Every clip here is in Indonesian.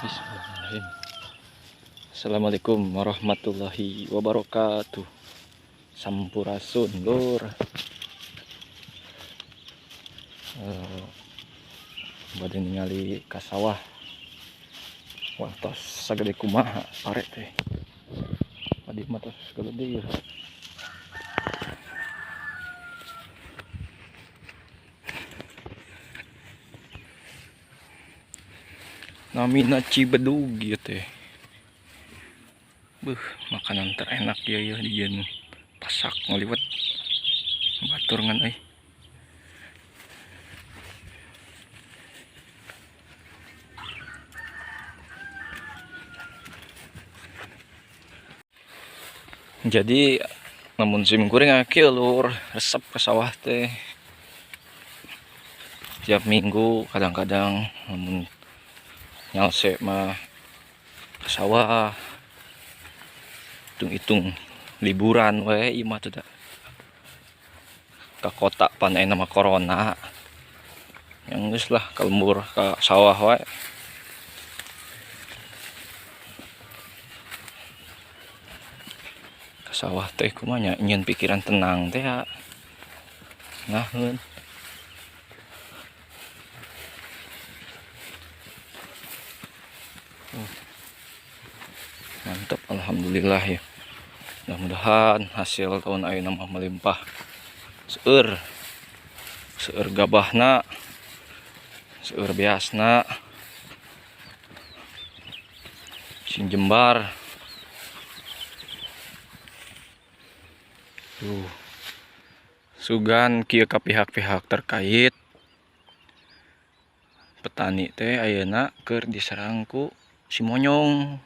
Bismillahirrahmanirrahim. Assalamualaikum warahmatullahi wabarakatuh. Sampurasun lur. Bade ningali ka sawah. Wah tos sagede kumaha pare teh. Padi mah tos gede. Namina Cibedug ieu teh. Beuh, makanan terenak ya dijieun pasak ngaliwat. Batur ngan euy. Jadi namun sim kuring akil lur resep ke sawah teh. Tiap minggu kadang-kadang namun nyalse mah ke sawah. Hitung-hitung liburan we ieu mah teh ka kota pan aya nama corona. Yang geus lah kalembur ka sawah we. Ka sawah teh kumaha nya nyieun pikiran tenang teh ya. Ngaheun. Mantap, alhamdulillah ya. Mudah-mudahan hasil tahun ayeuna mah melimpah. Seueur gabahna, seueur beasna, sing jembar. Sugan kieu ka pihak-pihak terkait. Petani teh ayeuna keur diserang ku si monyong.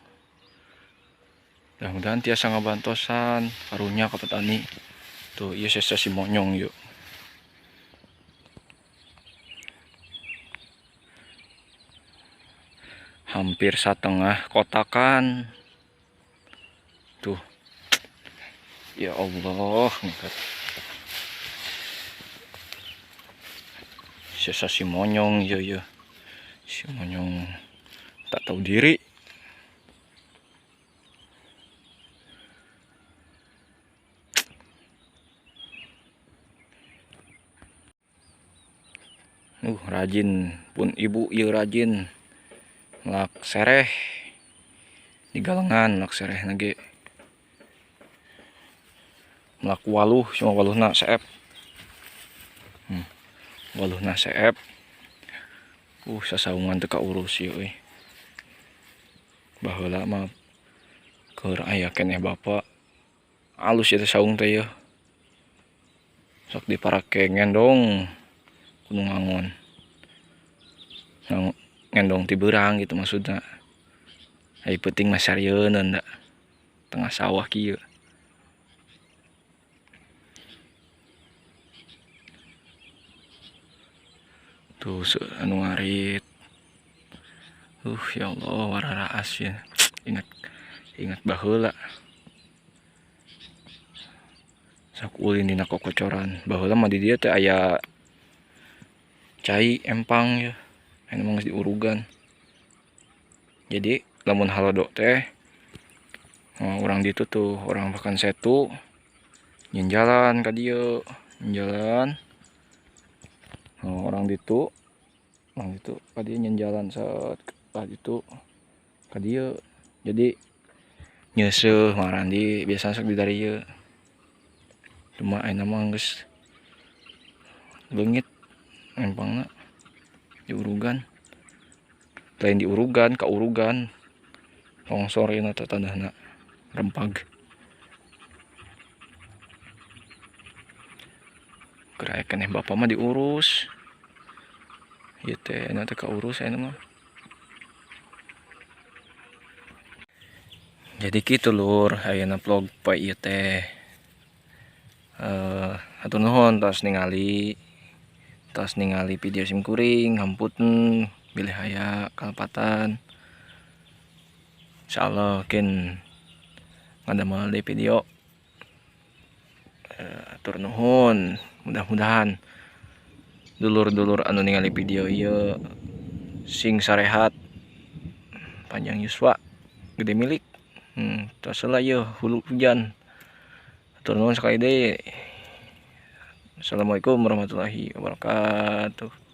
Mudah-mudahan tiasa ngabantosan karunya ka petani. Tuh ieu sesa si monyong yuk. Hampir setengah kotakan. Tuh. Ya Allah, sesa si monyong ya. Si monyong tak tahu diri. Rajin pun ibu ieu rajin lak sereh di galengan lak sereh nage lak waluh cuma waluhna seep. Waluhna seep. Sasaungan teu kaurus ieu euy. Baheula mah keur aya keneh bapa alus ieu saung teh yeuh. Sok diparake ngendong kudu ngangon. Ngendong ti beurang gitu maksudna. Ai penting mah sarieun da tengah sawah kieu. Tuh anu ngarit. Ya Allah wararaas ya. Ingat baheula. Sak ulin dina kokocoran. Baheula mah di dieu teh aya cai empang ya. Anu mah geus diurugan. Jadi lamun halodo teh urang ditu tuh orang Pakan Setu nyeun jalan ka dieu, jalan. Orang ditu ka dieu nyeun jalan set ka ditu ka dieu. Jadi nyeuseuh marandi biasa sok di darieu. Cuma ayeuna mah geus leungit empangna diurugan. Lain diurugan, kaurugan. Longsor ieu teh tandahna rempag. Geura keneh bapa mah diurus. Ieu teh anu teh kaurus ayeuna mah. Jadi kitu lur, ayeuna vlog poe ieu teh. Hatur nuhun tos ningali video sim kuring, hamputeun bilih aya kalepatan. Insyaallah kin ngadamel di video. Hatur nuhun, mudah-mudahan dulur-dulur anu ningali video ieu sing sarehat panjang Yuswa gede milik tersalah ya hulu hujan turun sekali deh. Assalamualaikum warahmatullahi wabarakatuh.